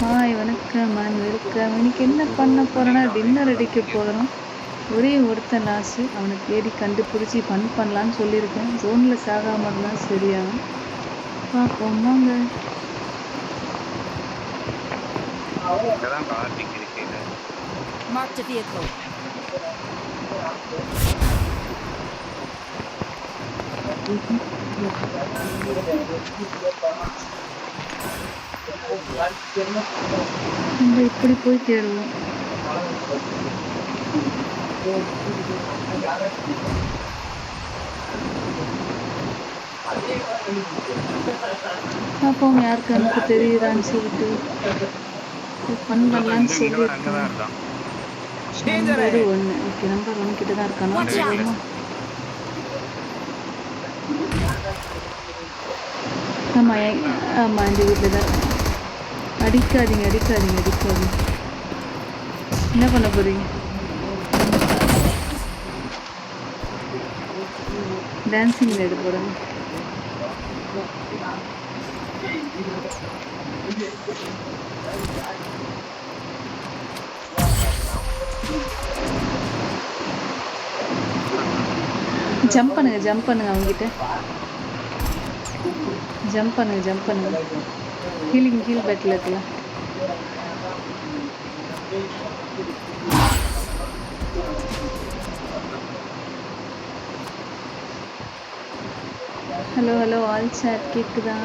Hi வணக்கம் ma'am welcome. இன்னைக்கு என்ன பண்ண போகிறேன்னா டின்னர் அடிக்க போகிறோம். ஒரே ஒருத்தன் லாஸ்ட்டு, அவனை தேடி கண்டுபிடிச்சி ஃபன் பண்ணலான்னு சொல்லியிருக்கேன். ஜோனில் சாகாமல் இருந்தால் சரியாகும். பார்ப்போம் வாங்க. Marked a vehicle. நம்ம இப்படி போய் தேடுவோம். பார்ப்போம் யாருக்கு எனக்கு தெரியுதான்னு சொல்லிட்டு ஃபன் பண்ணலான்னு சொல்லியிருக்கேன். நம்பர் 1. ஓகே, நம்பர் 1 கிட்ட தான் இருக்கானோ. ஆமாம் ஆமாம், இந்த வீட்டில் தான். அடிக்காதீங்க. என்ன பண்ண போறீங்க? டான்ஸிங் எடுக்க போகிறேன். ஜம்ப் பண்ணுங்க அவங்ககிட்ட. ஜம்ப் பண்ணுங்க. ஹீல் பேட்டில் இருக்கலாம். ஹலோ ஆல் சாட் கேக்குதா?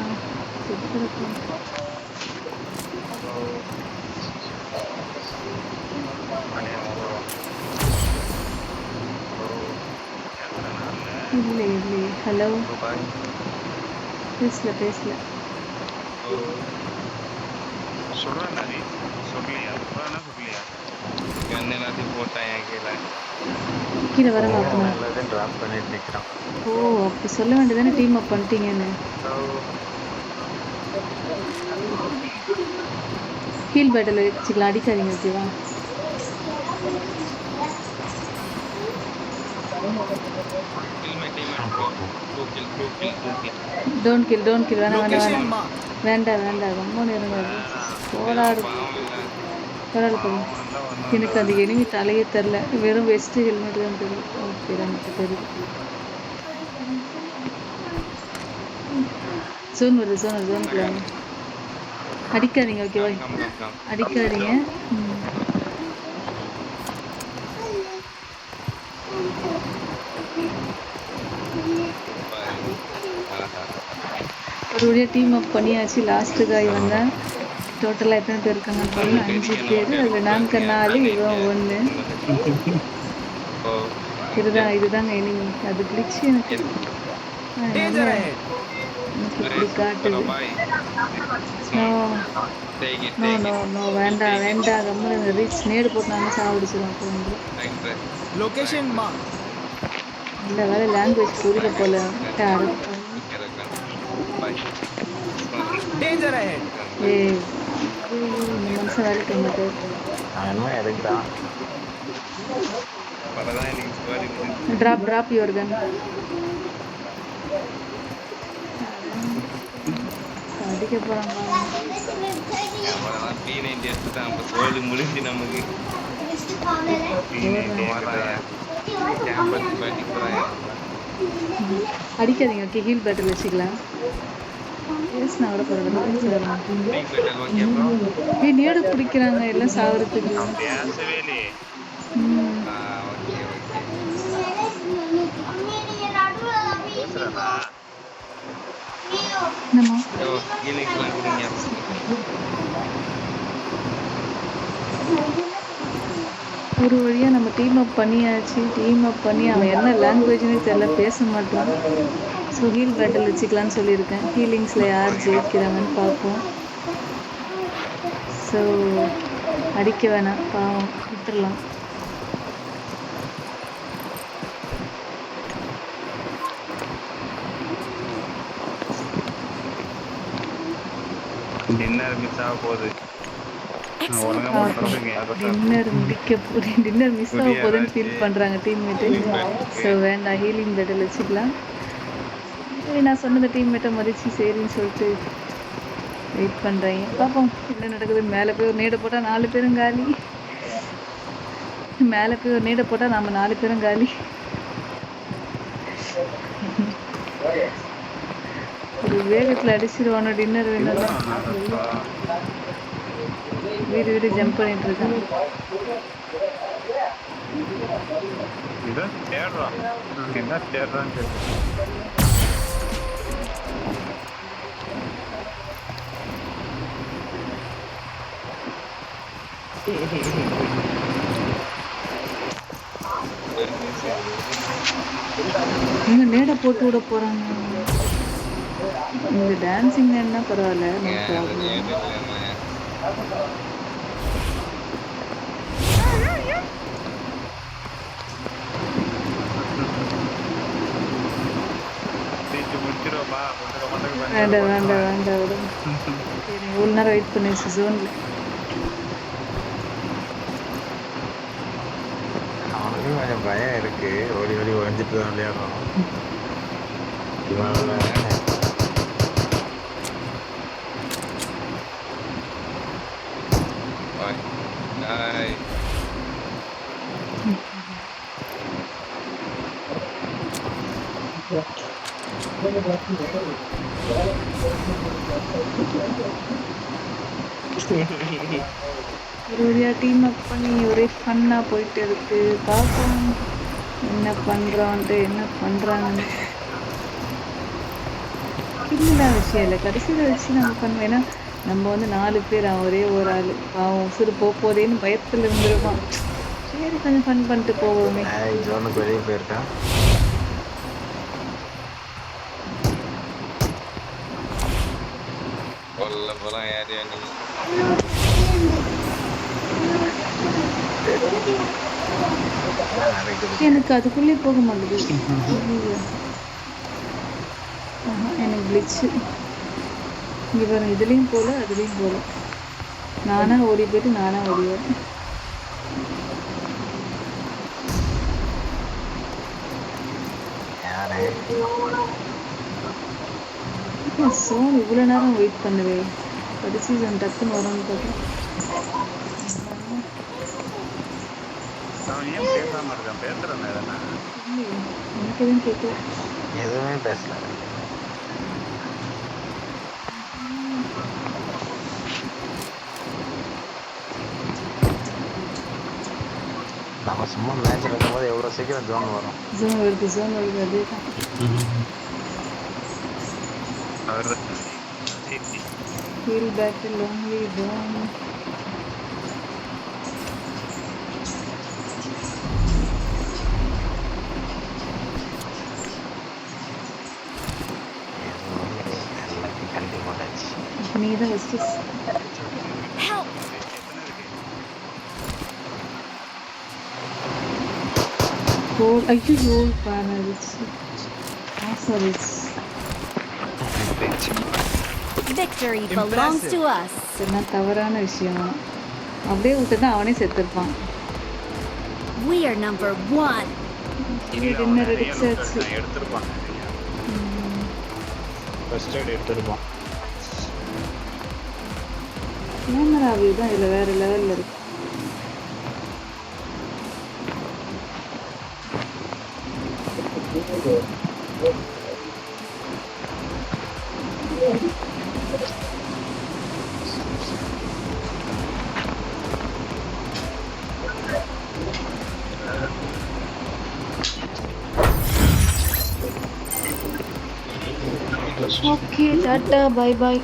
இல்லை ஹலோ பேசல கீழே வர மாட்டோம். ஓ, அப்படி சொல்ல வேண்டியதானே டீம் அப் பண்ணிட்டீங்கன்னு. ஹீல் பேட்டில் வச்சுக்கலாம், அடிக்காதீங்க ஓகேவா? டோன்ட் கில் வேண்டாம் ரொம்ப நேரம் போராடு. எனக்கு அந்த எனிமி தலையே தெரில, வெறும் வெஸ்ட்டு ஹெல்மெட் தான் தெரியும். ஓகே, நமக்கு தெரியும். ஜோன் வருது. அடிக்காதீங்க ஓகேவா? அடிக்காதீங்க. ஒரு வழியாக டீம் அப் பண்ணியாச்சு. லாஸ்ட்டு காய் வந்தேன். டோட்டலாக எத்தனை பேர் இருக்காங்கன்னு பாருங்க, 5 பேர். அதில் நாங்கள் 4, இவன் 1. இதுதாங்க எனிமி. அது கிளிச்சு எனக்கு இப்படி காட்டுது. நோ வேண்டாம் கம்முன்னு ரீச் நேடு போட்டு நாங்கள் சாப்பிடுச்சிடும். அப்புறம் இல்லை வேலை லாங்குவேஜ் புரியல போல. இந்த மனுஷன் வேலைக்கு மாட்டார். Drop your gun. அடிக்க போறாங்க. அடிக்காதீங்க ஓகே, ஹீல் பேட்டில் வச்சுக்கலாம். நேடு குடிக்கிறாங்க எல்லாம் சாவறதுக்கு. ஒரு வழியாக நம்ம டீம் அப் பண்ணியாச்சு. டீம் அப் பண்ணி அவன் என்ன லாங்குவேஜ்னு தெரியல, பேச மாட்டான். ஸோ ஹீல் பேட்டில் வச்சுக்கலான்னு சொல்லியிருக்கேன். ஹீலிங்ஸில் யார் ஜெயிக்கிறாங்கன்னு பார்ப்போம். ஸோ அடிக்க வேணாம், பாவம் விட்டுடலாம். டின்னர் மிஸ் ஆக போகுது. டின்னர் மிஸ் ஆக போகுதுன்னு ஃபீல் பண்ணுறாங்க டீம்மேட்டு. ஸோ வேண்டாம், ஹீலிங் பேட்டில் வச்சுக்கலாம். சரி, நான் சொன்னதை டீம்மேட்டை மதிச்சு சரின்னு சொல்லிட்டு வெயிட் பண்ணுறாங்க. பார்ப்போம் என்ன நடக்குது. மேலே போய் ஒரு நீடை போட்டால் 4 பேரும் காலி. மேலே போய் ஒரு நீடை போட்டால் நம்ம 4 பேரும் காலி. ஒரு வேகத்தில் அடிச்சிருவானோ டின்னர் வேணும். வீடு வீடு ஜம்ப் பண்ணிட்டு இருக்கான். என்ன தேடுறான்னு தெரியல. இங்க நேட போட்டு விட போறாங்க. இந்த டான்சிங் என்ன பரவாயில்ல. வேண்டாம் வேண்டாம் வேண்டாம் விட. சரி இவ்வளோ நேரம் வெயிட் பண்ணிடுச்சு ஜோனில். அவனுக்கு கொஞ்சம் பயம் இருக்கு. ஓடி ஓடி ஒழிஞ்சிட்டு தான் விளையாடுறோம். ஒரு டீம் அப் பண்ணி ஒரே ஃபன்னாக போயிட்டு இருக்கு. பார்ப்போம் என்ன பண்ணுறான்ட்டு என்ன பண்ணுறாங்கன்னு. கில்லாம் விஷயம் இல்லை, கடைசியில் வச்சு நம்ம பண்ணுவோம். ஏன்னா நம்ம வந்து 4 பேர், அவன் ஒரே ஒரு ஆள். அவன் உசுறு போதேன்னு பயத்தில் இருந்துருவான். சரி கொஞ்சம் ஃபன் பண்ணிட்டு போவோமே. ஜோனுக்கு வெளியே போயிருக்கான். எனக்கு அதுக்குள்ளே போக மாட்டேங்குது. எனக்கு கிளிச்சு. இங்கே பாருங்க, இதுலேயும் போகல அதுலேயும் போகல. நானாக ஓடி போயிட்டு நானாக ஓடிவேன். சோன் இவ்வளோ நேரம் வெயிட் பண்ணுவேன். கடைசி டக்குன்னு வரும்னு பார்த்தேன். எனக்கு எதுவும் கேட்கல. எதுவுமே பேசல. நம்ம சும்மா மேட்ச் இருக்கும்போது எவ்வளோ சீக்கிரம் ஜோன் வரும். ஜோன் வருது அதே தான். Feel battle only zone. நீ தான் ஃபஸ்ட்டு. கோல் ஐயோ பாருச்சு. Sorry. Victory belongs to us. என்ன தவறான விஷயம். அப்படியே விட்டுதான் அவனே செத்துருப்பான். We are number 1. டின்னர் அடிச்சாச்சு. எடுத்துருப்பான். ஃபர்ஸ்ட் எய்ட் எடுத்துருப்பான். கேமரா வியூ தான் இதில் வேறு லெவலில் இருக்கு. Okay, tata, bye bye.